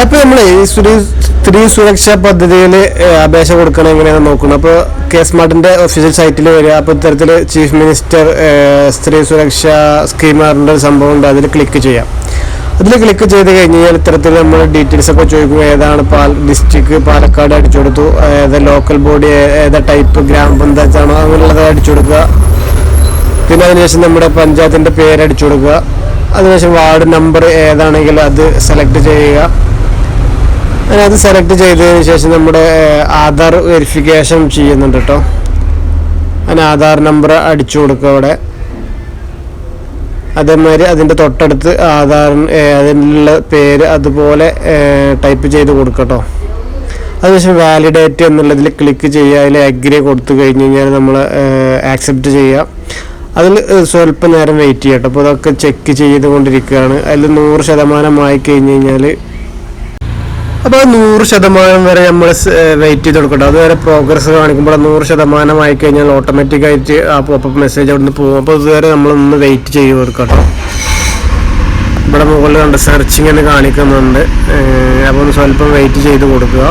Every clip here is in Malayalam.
അപ്പോൾ നമ്മൾ ഈ സ്ത്രീ സുരക്ഷാ പദ്ധതിയിൽ അപേക്ഷ കൊടുക്കണം എങ്ങനെയാണെന്ന് നോക്കണം. അപ്പോൾ കെ-സ്മാർട്ടിൻ്റെ ഒഫീഷ്യൽ സൈറ്റിൽ വരിക. അപ്പോൾ ഇത്തരത്തിൽ ചീഫ് മിനിസ്റ്റർ സ്ത്രീ സുരക്ഷാ സ്കീം പറഞ്ഞ ഒരു സംഭവം ഉണ്ട്. അതിൽ ക്ലിക്ക് ചെയ്യാം. അതിൽ ക്ലിക്ക് ചെയ്ത് കഴിഞ്ഞ് കഴിഞ്ഞാൽ ഇത്തരത്തിൽ നമ്മൾ ഡീറ്റെയിൽസ് ഒക്കെ ചോദിക്കും. ഏതാണ് ഡിസ്ട്രിക്ട് പാലക്കാട് അടിച്ചു കൊടുത്തു, ഏതാ ലോക്കൽ ബോഡി, ഏതാ ടൈപ്പ് ഗ്രാമപഞ്ചായത്താണോ അങ്ങനെയുള്ളത് അടിച്ചു കൊടുക്കുക. പിന്നെ അതിനുശേഷം നമ്മുടെ പഞ്ചായത്തിൻ്റെ പേര് അടിച്ചു കൊടുക്കുക. അതിനുശേഷം വാർഡ് നമ്പർ ഏതാണെങ്കിൽ അത് സെലക്ട് ചെയ്യുക. അങ്ങനെ അത് സെലക്ട് ചെയ്തതിന് ശേഷം നമ്മുടെ ആധാർ വെരിഫിക്കേഷൻ ചെയ്യുന്നുണ്ട് കേട്ടോ. അങ്ങനെ ആധാർ നമ്പർ അടിച്ചു കൊടുക്കുക അവിടെ. അതേമാതിരി അതിൻ്റെ തൊട്ടടുത്ത് അതിനുള്ള പേര് അതുപോലെ ടൈപ്പ് ചെയ്ത് കൊടുക്കട്ടോ. അതിനുശേഷം വാലിഡേറ്റ് എന്നുള്ളതിൽ ക്ലിക്ക് ചെയ്യുക. അതിൽ അഗ്രി കൊടുത്തു കഴിഞ്ഞ് കഴിഞ്ഞാൽ നമ്മൾ ആക്സെപ്റ്റ് ചെയ്യുക. അതിൽ സ്വല്പം നേരം വെയിറ്റ് ചെയ്യട്ടോ. അപ്പോൾ അതൊക്കെ ചെക്ക് ചെയ്തുകൊണ്ടിരിക്കുകയാണ്. അതിൽ 100% ആയി കഴിഞ്ഞ് കഴിഞ്ഞാൽ അപ്പോൾ 100% വരെ നമ്മൾ വെയിറ്റ് ചെയ്ത് കൊടുക്കട്ടോ. അതുവരെ പ്രോഗ്രസ് കാണിക്കുമ്പോൾ 100% ആയി കഴിഞ്ഞാൽ ഓട്ടോമാറ്റിക്കായിട്ട് ആ പോപ്പപ്പ് മെസ്സേജ് അവിടെ നിന്ന് പോകും. അപ്പോൾ ഇതുവരെ നമ്മളൊന്ന് വെയിറ്റ് ചെയ്ത് കൊടുക്കട്ടോ. ഇവിടെ മുകളിൽ കണ്ട് സെർച്ചിങ് എന്ന് കാണിക്കുന്നുണ്ട്. അപ്പോൾ ഒന്ന് സ്വല്പം വെയിറ്റ് ചെയ്ത് കൊടുക്കുക.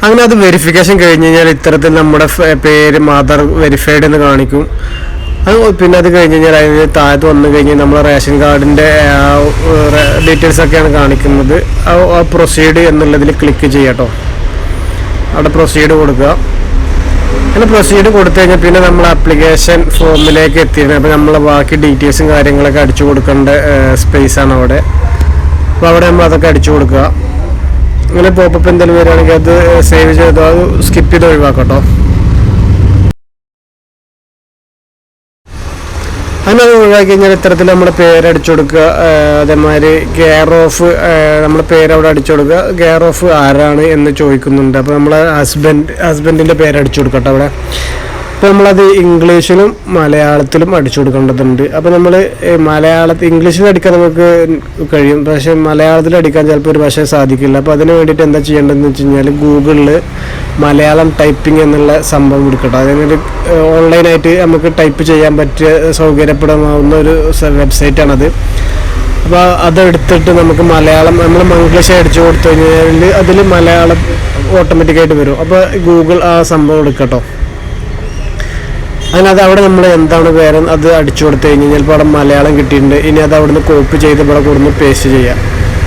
അങ്ങനെ അത് വെരിഫിക്കേഷൻ കഴിഞ്ഞ് കഴിഞ്ഞാൽ ഇത്തരത്തിൽ നമ്മുടെ പേര് ആധാർ വെരിഫൈഡ് എന്ന് കാണിക്കും. പിന്നെ അത് കഴിഞ്ഞ് കഴിഞ്ഞാൽ അതിന് താഴത്ത് വന്നു കഴിഞ്ഞാൽ നമ്മൾ റേഷൻ കാർഡിൻ്റെ ഡീറ്റെയിൽസൊക്കെയാണ് കാണിക്കുന്നത്. ആ പ്രൊസീഡ് എന്നുള്ളതിൽ ക്ലിക്ക് ചെയ്യാട്ടോ. അവിടെ പ്രൊസീഡ് കൊടുക്കുക. അങ്ങനെ പ്രൊസീഡ് കൊടുത്തു കഴിഞ്ഞാൽ പിന്നെ നമ്മൾ ആപ്ലിക്കേഷൻ ഫോമിലേക്ക് എത്തിയത്. അപ്പോൾ നമ്മൾ ബാക്കി ഡീറ്റെയിൽസും കാര്യങ്ങളൊക്കെ അടിച്ചു കൊടുക്കേണ്ട സ്പേസാണ് അവിടെ. അപ്പോൾ അവിടെ നമ്മൾ അതൊക്കെ അടിച്ചു കൊടുക്കുക. അങ്ങനെ പോപ്പപ്പ് എന്തെങ്കിലും വരികയാണെങ്കിൽ അത് സേവ് ചെയ്തോ അത് സ്കിപ്പ് ചെയ്ത് ഒഴിവാക്കട്ടോ. അങ്ങനെ അത് ഒഴിവാക്കി കഴിഞ്ഞാൽ ഇത്തരത്തിൽ നമ്മുടെ പേരടിച്ചു കൊടുക്കുക. അതേമാതിരി കെയർ ഓഫ് നമ്മുടെ പേര് അവിടെ അടിച്ചു കൊടുക്കുക. കെയർ ഓഫ് ആരാണ് എന്ന് ചോദിക്കുന്നുണ്ട്. അപ്പോൾ നമ്മൾ ഹസ്ബൻഡിൻ്റെ പേരടിച്ചു കൊടുക്കട്ടെ അവിടെ. അപ്പോൾ നമ്മളത് ഇംഗ്ലീഷിലും മലയാളത്തിലും അടിച്ചു കൊടുക്കേണ്ടതുണ്ട്. അപ്പോൾ നമ്മൾ ഇംഗ്ലീഷിൽ അടിക്കാൻ നമുക്ക് കഴിയും, പക്ഷേ മലയാളത്തിൽ അടിക്കാൻ ചിലപ്പോൾ ഒരു പക്ഷേ സാധിക്കില്ല. അപ്പോൾ അതിന് വേണ്ടിയിട്ട് എന്താ ചെയ്യേണ്ടതെന്ന് വെച്ച് കഴിഞ്ഞാൽ ഗൂഗിളിൽ മലയാളം ടൈപ്പിംഗ് എന്നുള്ള സംഭവം എടുക്കട്ടെ. അതിനൊരു ഓൺലൈനായിട്ട് നമുക്ക് ടൈപ്പ് ചെയ്യാൻ പറ്റിയ സൗകര്യപ്രദമാവുന്ന ഒരു വെബ്സൈറ്റാണത്. അപ്പോൾ അതെടുത്തിട്ട് നമുക്ക് മലയാളം നമ്മൾ ഇംഗ്ലീഷ് അടിച്ചു കൊടുത്തു കഴിഞ്ഞാൽ അതിൽ മലയാളം ഓട്ടോമാറ്റിക്കായിട്ട് വരും. അപ്പോൾ ഗൂഗിൾ ആ സംഭവം എടുക്കട്ടോ. അങ്ങനെ അത് അവിടെ നമ്മൾ എന്താണ് പേര് അത് അടിച്ചു കൊടുത്തു കഴിഞ്ഞാൽ ചിലപ്പോൾ അവിടെ മലയാളം കിട്ടിയിട്ടുണ്ട്. ഇനി അത് അവിടെ നിന്ന് കോപ്പി ചെയ്ത് ഇവിടെ കൊടുന്ന് പേസ്റ്റ് ചെയ്യാം.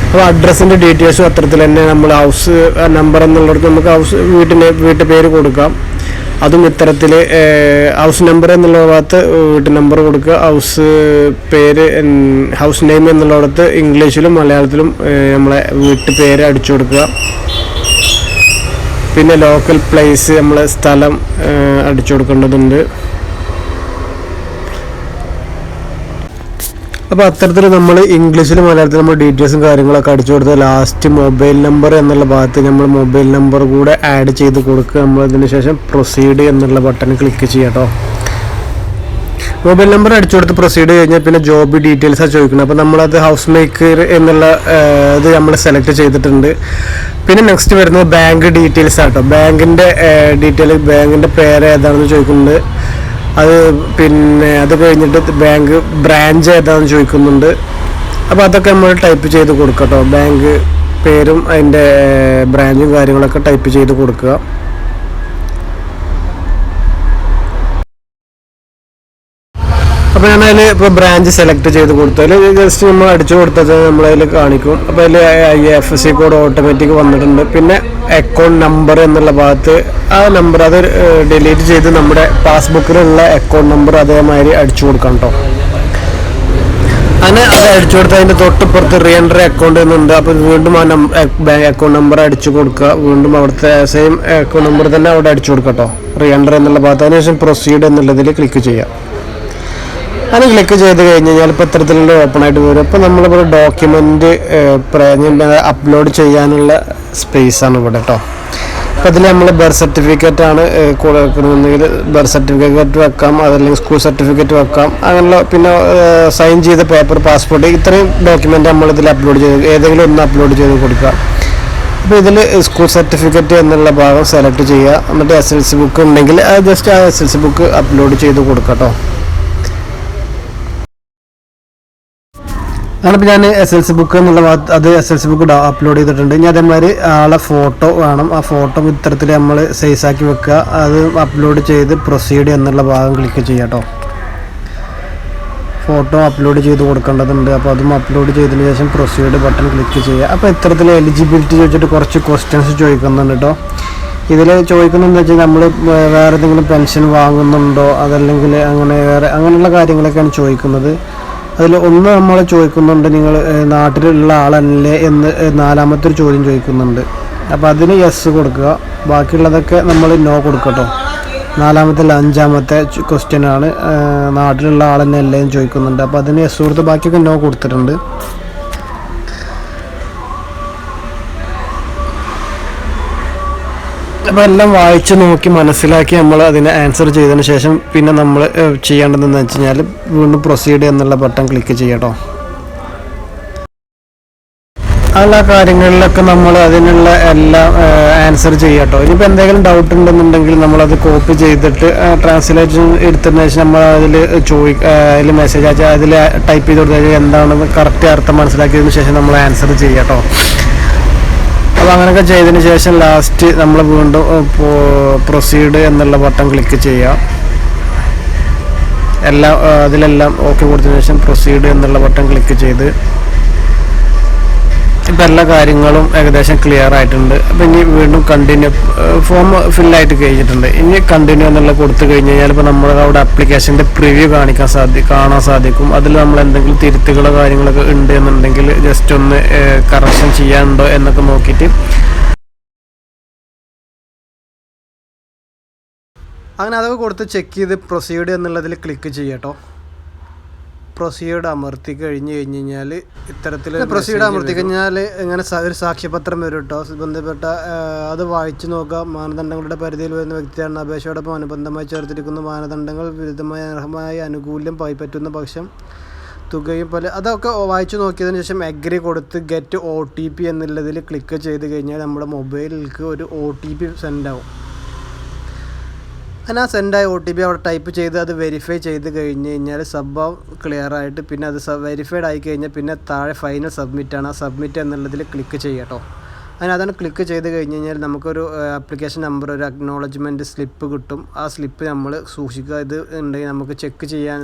അപ്പോൾ അഡ്രസ്സിൻ്റെ ഡീറ്റെയിൽസും അത്തരത്തിൽ തന്നെ നമ്മൾ ഹൗസ് നമ്പർ എന്നുള്ളിടത്ത് നമുക്ക് വീട്ടു പേര് കൊടുക്കാം. അതും ഇത്തരത്തിൽ ഹൗസ് നമ്പർ എന്നുള്ള ഭാഗത്ത് വീട്ടു നമ്പർ കൊടുക്കുക. ഹൗസ് നെയിം എന്നുള്ളിടത്ത് ഇംഗ്ലീഷിലും മലയാളത്തിലും നമ്മളെ വീട്ടു പേര് അടിച്ചു കൊടുക്കുക. പിന്നെ ലോക്കൽ പ്ലേസ് നമ്മളെ സ്ഥലം അടിച്ചു കൊടുക്കേണ്ടതുണ്ട്. അപ്പോൾ അത്തരത്തിൽ നമ്മൾ ഇംഗ്ലീഷിലും മലയാളത്തിലും നമ്മൾ ഡീറ്റെയിൽസും കാര്യങ്ങളൊക്കെ അടിച്ചു കൊടുത്ത് ലാസ്റ്റ് മൊബൈൽ നമ്പർ എന്നുള്ള ഭാഗത്ത് നമ്മൾ മൊബൈൽ നമ്പർ കൂടെ ആഡ് ചെയ്ത് കൊടുക്കുക. നമ്മളതിന് ശേഷം പ്രൊസീഡ് എന്നുള്ള ബട്ടൺ ക്ലിക്ക് ചെയ്യാട്ടോ. മൊബൈൽ നമ്പർ അടിച്ചു കൊടുത്ത് പ്രൊസീഡ് കഴിഞ്ഞാൽ പിന്നെ ജോബ് ഡീറ്റെയിൽസാണ് ചോദിക്കുന്നത്. അപ്പോൾ നമ്മളത് ഹൗസ് മേക്കർ എന്നുള്ള ഇത് നമ്മൾ സെലക്ട് ചെയ്തിട്ടുണ്ട്. പിന്നെ നെക്സ്റ്റ് വരുന്നത് ബാങ്ക് ഡീറ്റെയിൽസ് ആട്ടോ. ബാങ്കിൻ്റെ ബാങ്കിൻ്റെ പേര് ഏതാണെന്ന് ചോദിക്കുന്നുണ്ട്. പിന്നെ അത് കഴിഞ്ഞിട്ട് ബാങ്ക് ബ്രാഞ്ച് ഏതാണെന്ന് ചോദിക്കുന്നുണ്ട്. അപ്പോൾ അതൊക്കെ നമ്മൾ ടൈപ്പ് ചെയ്ത് കൊടുക്കട്ടോ. ബാങ്ക് പേരും അതിൻ്റെ ബ്രാഞ്ചും കാര്യങ്ങളൊക്കെ ടൈപ്പ് ചെയ്ത് കൊടുക്കുക. അപ്പോൾ ഞാനതിൽ ഇപ്പോൾ ബ്രാഞ്ച് സെലക്ട് ചെയ്ത് കൊടുത്താൽ ജസ്റ്റ് നമ്മൾ അടിച്ചു കൊടുത്തത് നമ്മളതിൽ കാണിക്കും. അപ്പോൾ അതിൽ IFSC കോഡ് ഓട്ടോമാറ്റിക് വന്നിട്ടുണ്ട്. പിന്നെ അക്കൗണ്ട് നമ്പർ എന്നുള്ള ഭാഗത്ത് ആ നമ്പർ അത് ഡിലീറ്റ് ചെയ്ത് നമ്മുടെ പാസ്ബുക്കിലുള്ള അക്കൗണ്ട് നമ്പർ അതേമാതിരി അടിച്ചു കൊടുക്കാം കേട്ടോ. അങ്ങനെ അത് അടിച്ചു കൊടുത്താൽ അതിൻ്റെ തൊട്ടിപ്പുറത്ത് റീഎൻട്രി അക്കൗണ്ട് എന്നുണ്ട്. അപ്പോൾ വീണ്ടും ആ ബാങ്ക് അക്കൗണ്ട് നമ്പർ അടിച്ചു കൊടുക്കുക. വീണ്ടും അവിടുത്തെ സെയിം അക്കൗണ്ട് നമ്പർ തന്നെ അവിടെ അടിച്ചു കൊടുക്കുക കേട്ടോ. റീഎൻട്രി എന്നുള്ള ഭാഗത്ത്. അതിനുശേഷം പ്രൊസീഡ് എന്നുള്ളതിൽ ക്ലിക്ക് ചെയ്യാം. അത് ക്ലിക്ക് ചെയ്ത് കഴിഞ്ഞ് കഴിഞ്ഞാൽ ഇപ്പോൾ ഇത്തരത്തിലുള്ള ഓപ്പൺ ആയിട്ട് വരും. അപ്പോൾ നമ്മളിപ്പോൾ ഡോക്യുമെൻ്റ് അപ്ലോഡ് ചെയ്യാനുള്ള സ്പേസാണ് ഇവിടെ കേട്ടോ. അപ്പോൾ അതിൽ നമ്മൾ ബർത്ത് സർട്ടിഫിക്കറ്റാണ് കൊടുക്കണമെന്നെങ്കിൽ ബർത്ത് സർട്ടിഫിക്കറ്റ് വെക്കാം, അതല്ലെങ്കിൽ സ്കൂൾ സർട്ടിഫിക്കറ്റ് വെക്കാം. അങ്ങനെയുള്ള പിന്നെ സൈൻ ചെയ്ത പേപ്പർ, പാസ്പോർട്ട്, ഇത്രയും ഡോക്യുമെൻ്റ് നമ്മളിതിൽ അപ്ലോഡ് ചെയ്ത് ഏതെങ്കിലും ഒന്ന് അപ്ലോഡ് ചെയ്ത് കൊടുക്കുക. അപ്പോൾ ഇതിൽ സ്കൂൾ സർട്ടിഫിക്കറ്റ് എന്നുള്ള ഭാഗം സെലക്ട് ചെയ്യുക. എന്നിട്ട് SLC ബുക്ക് ഉണ്ടെങ്കിൽ ജസ്റ്റ് ആ SLC ബുക്ക് അപ്ലോഡ് ചെയ്ത് കൊടുക്കാം കേട്ടോ. അങ്ങനെപ്പോൾ ഞാൻ SLC ബുക്ക് എന്നുള്ള അത് SLC ബുക്ക് അപ്ലോഡ് ചെയ്തിട്ടുണ്ട്. ഇനി അതേമാതിരി ആളെ ഫോട്ടോ വേണം. ആ ഫോട്ടോ ഇത്തരത്തിൽ നമ്മൾ സൈസാക്കി വെക്കുക. അത് അപ്ലോഡ് ചെയ്ത് പ്രൊസീഡ് എന്നുള്ള ഭാഗം ക്ലിക്ക് ചെയ്യാം കേട്ടോ. ഫോട്ടോ അപ്ലോഡ് ചെയ്ത് കൊടുക്കേണ്ടതുണ്ട്. അപ്പോൾ അതും അപ്ലോഡ് ചെയ്തതിന് ശേഷം പ്രൊസീഡ് ബട്ടൺ ക്ലിക്ക് ചെയ്യുക. അപ്പോൾ ഇത്തരത്തിൽ എലിജിബിലിറ്റി ചോദിച്ചിട്ട് കുറച്ച് ക്വസ്റ്റ്യൻസ് ചോദിക്കുന്നുണ്ട് കേട്ടോ. ഇതിൽ ചോദിക്കുന്നതെന്ന് വെച്ചാൽ നമ്മൾ വേറെ എന്തെങ്കിലും പെൻഷൻ വാങ്ങുന്നുണ്ടോ, അതല്ലെങ്കിൽ അങ്ങനെയുള്ള കാര്യങ്ങളൊക്കെയാണ് ചോദിക്കുന്നത്. അതിൽ ഒന്ന് നമ്മൾ ചോദിക്കുന്നുണ്ട്, നിങ്ങൾ നാട്ടിലുള്ള ആളല്ലേ എന്ന് നാലാമത്തെ ഒരു ചോദ്യം ചോദിക്കുന്നുണ്ട്. അപ്പോൾ അതിന് യെസ് കൊടുക്കുക. ബാക്കിയുള്ളതൊക്കെ നമ്മൾ നോ കൊടുക്കട്ടോ. നാലാമത്തെ അഞ്ചാമത്തെ ക്വസ്റ്റ്യനാണ്, നാട്ടിലുള്ള ആളെന്നെ അല്ലേ എന്ന് ചോദിക്കുന്നുണ്ട്. അപ്പോൾ അതിന് യെസ് കൊടുത്ത് ബാക്കിയൊക്കെ നോ കൊടുത്തിട്ടുണ്ട്. അപ്പോൾ എല്ലാം വായിച്ച് നോക്കി മനസ്സിലാക്കി നമ്മൾ അതിനെ ആൻസർ ചെയ്തതിന് ശേഷം പിന്നെ നമ്മൾ ചെയ്യേണ്ടതെന്ന് വെച്ച് കഴിഞ്ഞാൽ വീണ്ടും പ്രൊസീഡ് എന്നുള്ള ബട്ടൺ ക്ലിക്ക് ചെയ്യട്ടോ. എല്ലാ കാര്യങ്ങളിലൊക്കെ നമ്മൾ അതിനുള്ള എല്ലാം ആൻസർ ചെയ്യട്ടോ. ഇനിയിപ്പോൾ എന്തെങ്കിലും ഡൗട്ട് ഉണ്ടെന്നുണ്ടെങ്കിൽ നമ്മളത് കോപ്പി ചെയ്തിട്ട് ട്രാൻസ്ലേഷൻ എടുത്തതിന് ശേഷം നമ്മൾ അതിൽ മെസ്സേജ് അയച്ചാൽ അതിൽ ടൈപ്പ് ചെയ്ത് കൊടുത്താൽ എന്താണെന്ന് കറക്റ്റ് അർത്ഥം മനസ്സിലാക്കിയതിന് ശേഷം നമ്മൾ ആൻസർ ചെയ്യട്ടോ. അപ്പോൾ അങ്ങനെയൊക്കെ ചെയ്തതിന് ശേഷം ലാസ്റ്റ് നമ്മൾ വീണ്ടും പ്രൊസീഡ് എന്നുള്ള ബട്ടൺ ക്ലിക്ക് ചെയ്യുക. അതിലെല്ലാം ഓക്കെ കൊടുത്തതിന് ശേഷം പ്രൊസീഡ് എന്നുള്ള ബട്ടൺ ക്ലിക്ക് ചെയ്ത് ഇപ്പം എല്ലാ കാര്യങ്ങളും ഏകദേശം ക്ലിയർ ആയിട്ടുണ്ട്. അപ്പോൾ ഇനി വീണ്ടും കണ്ടിന്യൂ, ഫോം ഫില്ലായിട്ട് കഴിഞ്ഞിട്ടുണ്ട്. ഇനി കണ്ടിന്യൂ എന്നുള്ള കൊടുത്തു കഴിഞ്ഞ് കഴിഞ്ഞാൽ ഇപ്പോൾ നമ്മൾ അവിടെ ആപ്ലിക്കേഷൻ്റെ പ്രിവ്യൂ കാണാൻ സാധിക്കും. അതിൽ നമ്മൾ എന്തെങ്കിലും തിരുത്തുകളോ കാര്യങ്ങളൊക്കെ ഉണ്ട് എന്നുണ്ടെങ്കിൽ ജസ്റ്റ് ഒന്ന് കറക്ഷൻ ചെയ്യാനുണ്ടോ എന്നൊക്കെ നോക്കിയിട്ട് അങ്ങനെ അതൊക്കെ കൊടുത്ത് ചെക്ക് ചെയ്ത് പ്രൊസീഡ് എന്നുള്ളതിൽ ക്ലിക്ക് ചെയ്യട്ടോ. പ്രൊസീഡ് അമർത്തി കഴിഞ്ഞാൽ ഇത്തരത്തിൽ പ്രൊസീഡ് അമർത്തി കഴിഞ്ഞാൽ ഇങ്ങനെ ഒരു സാക്ഷ്യപത്രം വരും കേട്ടോ. ബന്ധപ്പെട്ട അത് വായിച്ചു നോക്കുക. മാനദണ്ഡങ്ങളുടെ പരിധിയിൽ വരുന്ന വ്യക്തിയാണ് അപേക്ഷയോടൊപ്പം അനുബന്ധമായി ചേർത്തിരിക്കുന്ന മാനദണ്ഡങ്ങൾ വിരുദ്ധമായ അർഹമായ ആനുകൂല്യം പറ്റുന്ന പക്ഷം തുകയും പോലെ അതൊക്കെ വായിച്ചു നോക്കിയതിന് ശേഷം അഗ്രി കൊടുത്ത് ഗെറ്റ് OTP എന്നുള്ളതിൽ ക്ലിക്ക് ചെയ്ത് കഴിഞ്ഞാൽ നമ്മുടെ മൊബൈലിലേക്ക് ഒരു OTP സെൻഡ് ആവും. അങ്ങനെ ആ സെൻഡായ OTP അവിടെ ടൈപ്പ് ചെയ്ത് അത് വെരിഫൈ ചെയ്ത് കഴിഞ്ഞ് കഴിഞ്ഞാൽ സബ്ബാവും ക്ലിയറായിട്ട് പിന്നെ അത് വെരിഫൈഡ് ആയി കഴിഞ്ഞാൽ പിന്നെ താഴെ ഫൈനൽ സബ്മിറ്റാണ്. ആ സബ്മിറ്റ് എന്നുള്ളതിൽ ക്ലിക്ക് ചെയ്യട്ടോ. അങ്ങനെ അതാണ് ക്ലിക്ക് ചെയ്ത് കഴിഞ്ഞ് കഴിഞ്ഞാൽ നമുക്കൊരു ആപ്ലിക്കേഷൻ നമ്പർ, ഒരു അക്നോളജ്മെൻറ്റ് സ്ലിപ്പ് കിട്ടും. ആ സ്ലിപ്പ് നമ്മൾ സൂക്ഷിക്കുക. ഇത് ഉണ്ടെങ്കിൽ നമുക്ക്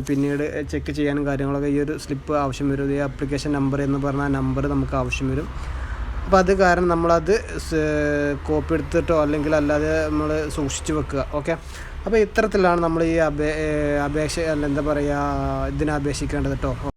പിന്നീട് ചെക്ക് ചെയ്യാനും കാര്യങ്ങളൊക്കെ ഈ ഒരു സ്ലിപ്പ് ആവശ്യം വരും. ഈ ആപ്ലിക്കേഷൻ നമ്പർ എന്ന് പറഞ്ഞ ആ നമ്പർ നമുക്ക് ആവശ്യം വരും. അപ്പോൾ അത് കാരണം നമ്മളത് കോപ്പി എടുത്തിട്ടോ അല്ലെങ്കിൽ അല്ലാതെ നമ്മൾ സൂക്ഷിച്ച് വെക്കുക. ഓക്കെ, അപ്പോൾ ഇത്തരത്തിലാണ് നമ്മൾ ഈ അപേക്ഷ എന്താ പറയുക ഇതിനെ അപേക്ഷിക്കേണ്ടത് കേട്ടോ.